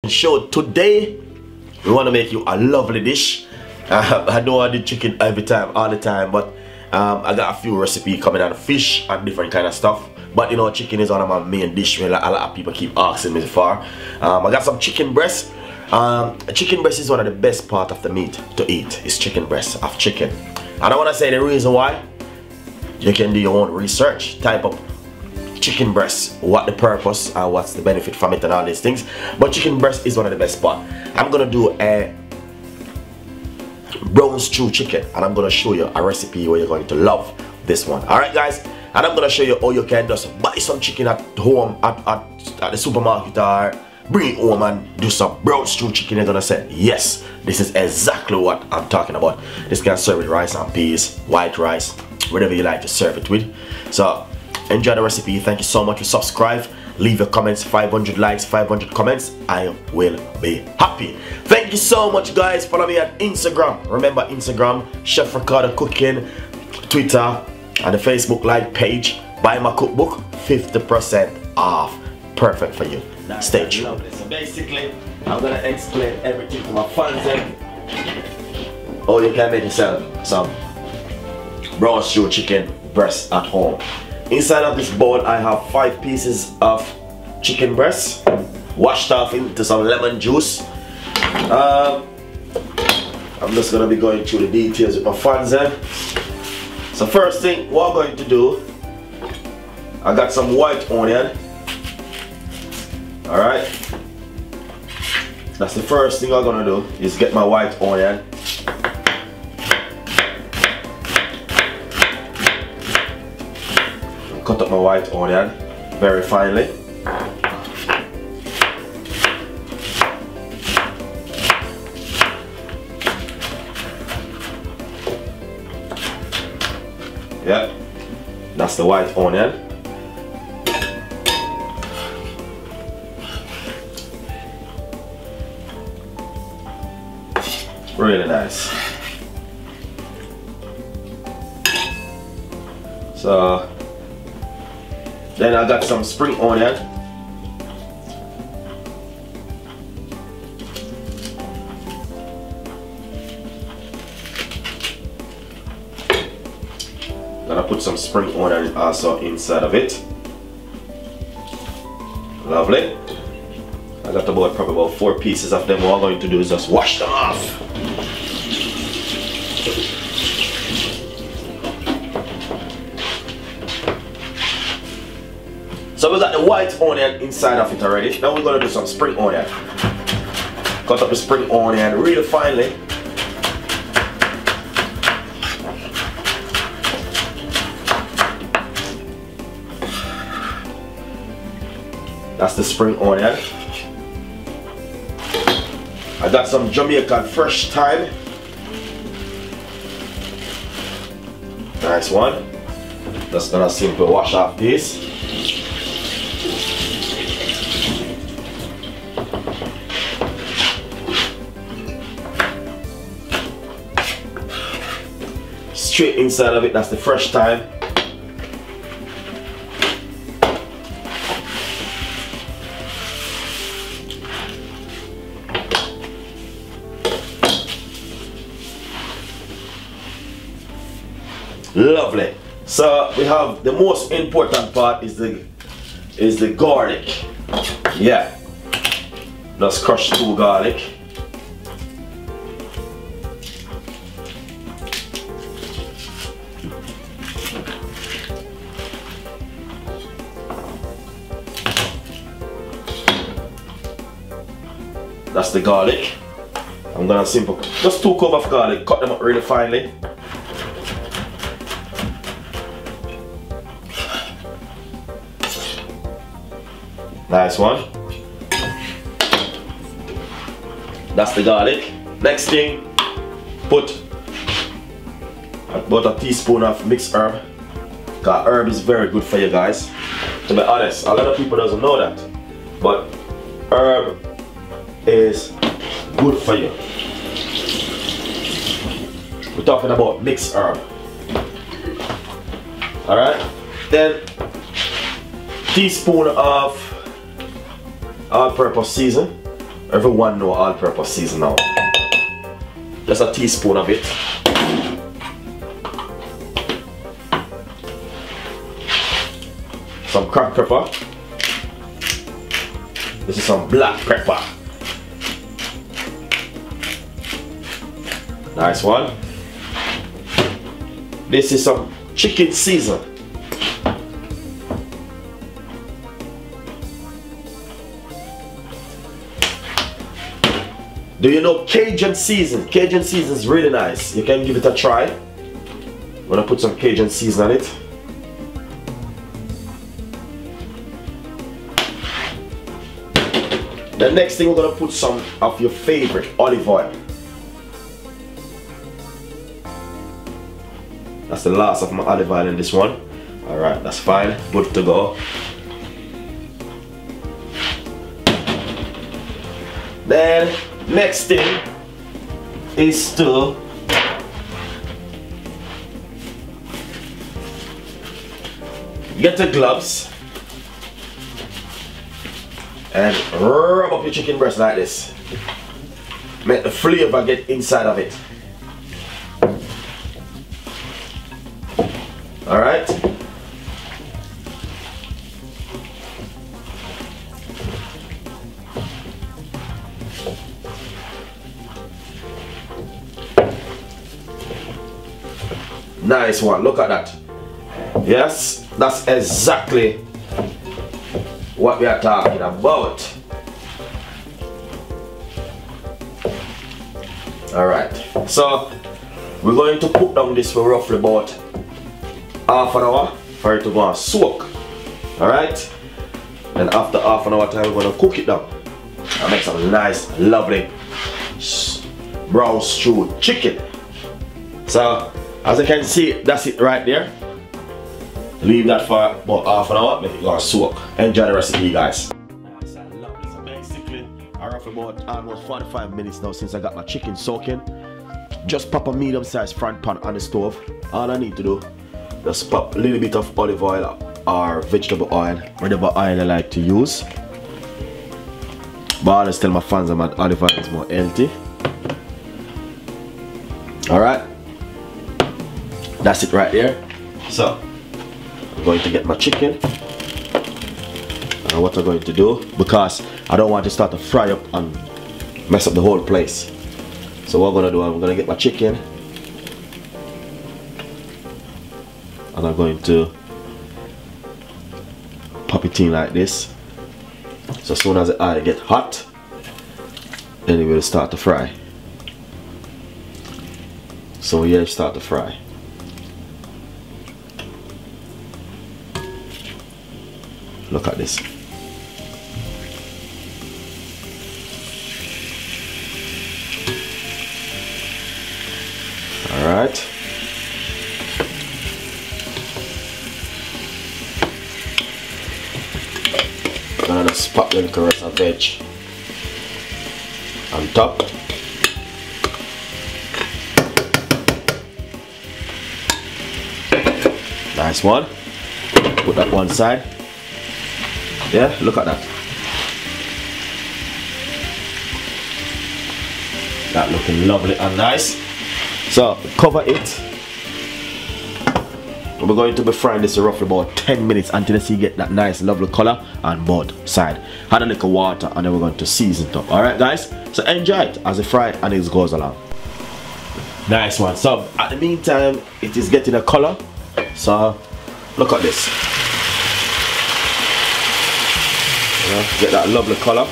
show. Today we want to make you a lovely dish. I know I do chicken every time, all the time, but I got a few recipes coming out of fish and different kind of stuff. But you know, chicken is one of my main dish. A lot of people keep asking me for. I got some chicken breast. Chicken breast is one of the best part of the meat to eat. It's chicken breast of chicken. And I want to say the reason why. You can do your own research. Type up chicken breast, what the purpose and what's the benefit from it and all these things. But chicken breast is one of the best part. I'm gonna do a brown stew chicken, and I'm gonna show you a recipe where you're going to love this one. Alright guys, and I'm gonna show you how you can just buy some chicken at home at the supermarket, or bring it home and do some brown stew chicken. You're gonna say, yes, this is exactly what I'm talking about. This can serve with rice and peas, white rice, whatever you like to serve it with. So enjoy the recipe. Thank you so much for subscribe. Leave your comments. 500 likes, 500 comments. I will be happy. Thank you so much guys. Follow me on Instagram. Remember Instagram, Chef Ricardo Cooking, Twitter, and the Facebook like page. Buy my cookbook, 50% off. Perfect for you. Stay tuned. So basically, I'm gonna explain everything to my fans. Oh, you can make yourself some brown stew chicken breast at home. Inside of this bowl I have 5 pieces of chicken breast washed off into some lemon juice. I'm just gonna be going through the details with my fans. So first thing what I'm going to do, I got some white onion. Alright, that's the first thing I'm gonna do, is get my white onion. Cut up my white onion very finely. Yeah, that's the white onion. Really nice. So then I got some spring onion. Gonna put some spring onion also inside of it. Lovely. I got probably about 4 pieces of them. What I'm going to do is just wash them off. So we got the white onion inside of it already. Now we're gonna do some spring onion. Cut up the spring onion really finely. That's the spring onion. I got some Jamaican fresh thyme. Nice one. Just gonna simply wash off this. Straight inside of it, that's the fresh thyme. Lovely. So we have the most important part is the garlic. Yeah. Let's crush 2 garlic. That's the garlic. I'm gonna just 2 cloves of garlic, cut them up really finely. Nice one. That's the garlic. Next thing, put about a teaspoon of mixed herb. Because herb is very good for you guys. To be honest, a lot of people doesn't know that, but herb is good for you. We're talking about mixed herb. Alright, then teaspoon of all-purpose season. Everyone know all-purpose season now. Just a teaspoon of it. Some cracked pepper. This is some black pepper. Nice one. This is some chicken season. Do you know Cajun season? Cajun season is really nice. You can give it a try. I'm gonna put some Cajun season on it. The next thing, we're gonna put some of your favorite olive oil. That's the last of my olive oil in this one. Alright, that's fine. Good to go. Then, next thing is to get the gloves and rub up your chicken breast like this. Make the flavor get inside of it. Alright. Nice one, look at that. Yes, that's exactly what we are talking about. Alright, so we're going to put down this for roughly about half an hour for it to go and soak. Alright, and after half an hour time we're going to cook it down and make some nice lovely brown stewed chicken. So as you can see, that's it right there. Leave that for about half an hour, make it go and soak. Enjoy the recipe, guys. Nice and lovely. So basically I roughly about almost 45 minutes now since I got my chicken soaking. Just pop a medium sized frying pan on the stove. All I need to do, just pop a little bit of olive oil or vegetable oil, whatever oil I like to use. But I always tell my fans that olive oil is more healthy. Alright, that's it right there. So I'm going to get my chicken. And what I'm going to do, because I don't want to start to fry up and mess up the whole place. So what I'm going to do, I'm going to get my chicken. And I'm going to pop it in like this. So as soon as the oil gets hot, then it will start to fry. So yeah, start to fry. Look at this. Alright. Gonna just pop the rest of veg on top. Nice one. Put that one side. Yeah, look at that. That looking lovely and nice. So cover it. We're going to be frying this roughly about 10 minutes until you see get that nice lovely color on both sides. Add a little water and then we're going to season it up. Alright guys, so enjoy it as it fry and it goes along. Nice one. So at the meantime it is getting a color. So look at this. Get that lovely color.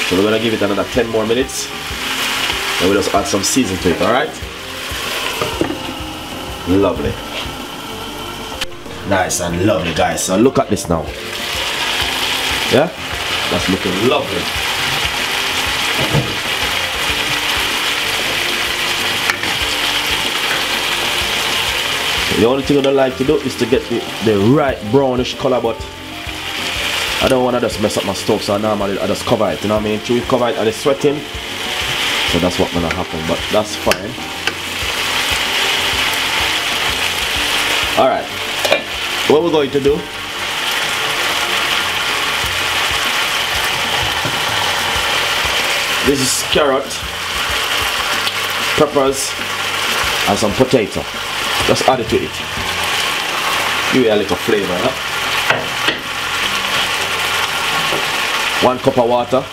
So we're gonna give it another 10 more minutes and we'll just add some season to it, alright? Lovely. Nice and lovely, guys. So look at this now. Yeah? That's looking lovely. The only thing I don't like to do is to get the right brownish color, but I don't want to just mess up my stove, so normally I just cover it, you know what I mean? Till you cover it and it's sweating, so that's what's gonna happen, but that's fine. Alright, what we're going to do, this is carrot, peppers, and some potato. Just add it to it. Give it a little flavor, huh? 1 cup of water.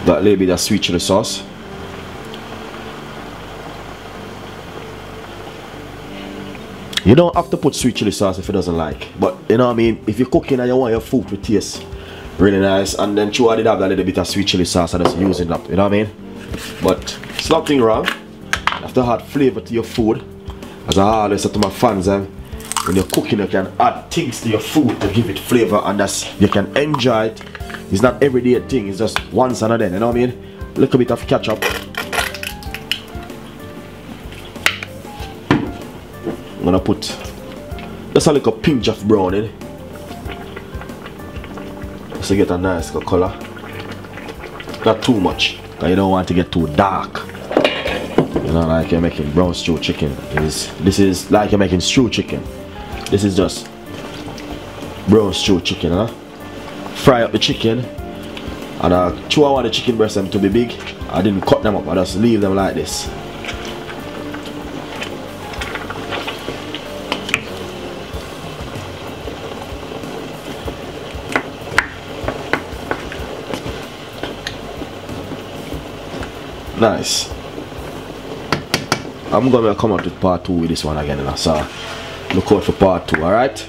Got a little bit of sweet chili sauce. You don't have to put sweet chili sauce if you doesn't like, but you know what I mean, if you're cooking and you want your food to taste really nice, and then you add a little bit of sweet chili sauce and just use it up, you know what I mean? But it's nothing wrong. You have to add flavor to your food. As I always say to my fans, when you're cooking, you can add things to your food to give it flavor, and that's, you can enjoy it. It's not everyday thing, it's just once and then, you know what I mean? A little bit of ketchup. I'm gonna put just a little pinch of brown in, just to get a nice color. Not too much, because you don't want to get too dark. You know, like you're making brown stew chicken. This is like you're making stew chicken. This is just brown stew chicken, huh? Fry up the chicken, and I want the chicken breast them to be big. I didn't cut them up, I just leave them like this. Nice. I'm gonna come out with part 2 with this one again, so look out for part 2, alright?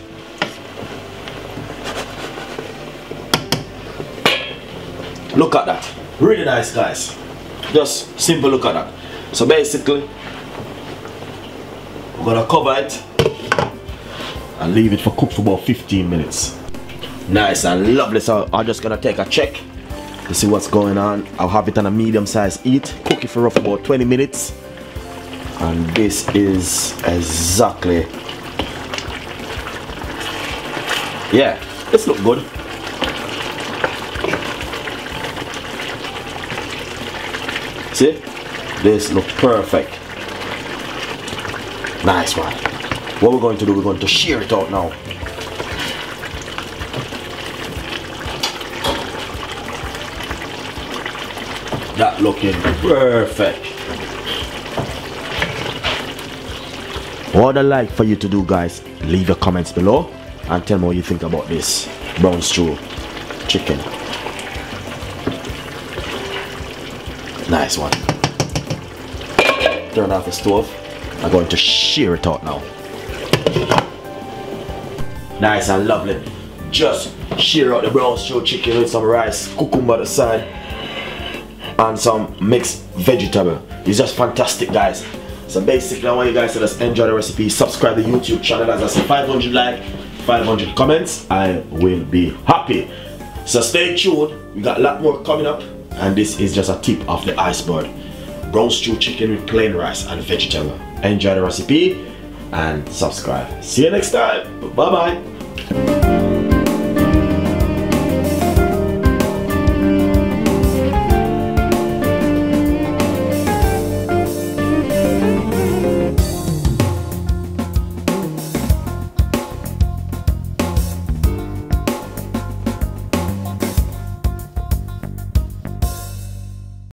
Look at that. Really nice, guys. Just simple look at that. So basically, we're gonna cover it and leave it for cook for about 15 minutes. Nice and lovely. So I'm just gonna take a check to see what's going on. I'll have it on a medium size heat, cook it for roughly about 20 minutes, and this is exactly, yeah, this looks good. See, this looks perfect. Nice one. What we're going to do, we're going to shear it out now. That looking perfect. What I'd like for you to do, guys, leave your comments below and tell me what you think about this brown stew chicken. Nice one. Turn off the stove. I'm going to shear it out now. Nice and lovely. Just shear out the brown stew chicken with some rice, cucumber on the side, and some mixed vegetable. It's just fantastic, guys. So basically, I want you guys to just enjoy the recipe. Subscribe to the YouTube channel. As I say, 500 likes, 500 comments, I will be happy. So stay tuned. We got a lot more coming up, and this is just a tip of the iceberg. Brown stew chicken with plain rice and vegetable. Enjoy the recipe and subscribe. See you next time. Bye bye.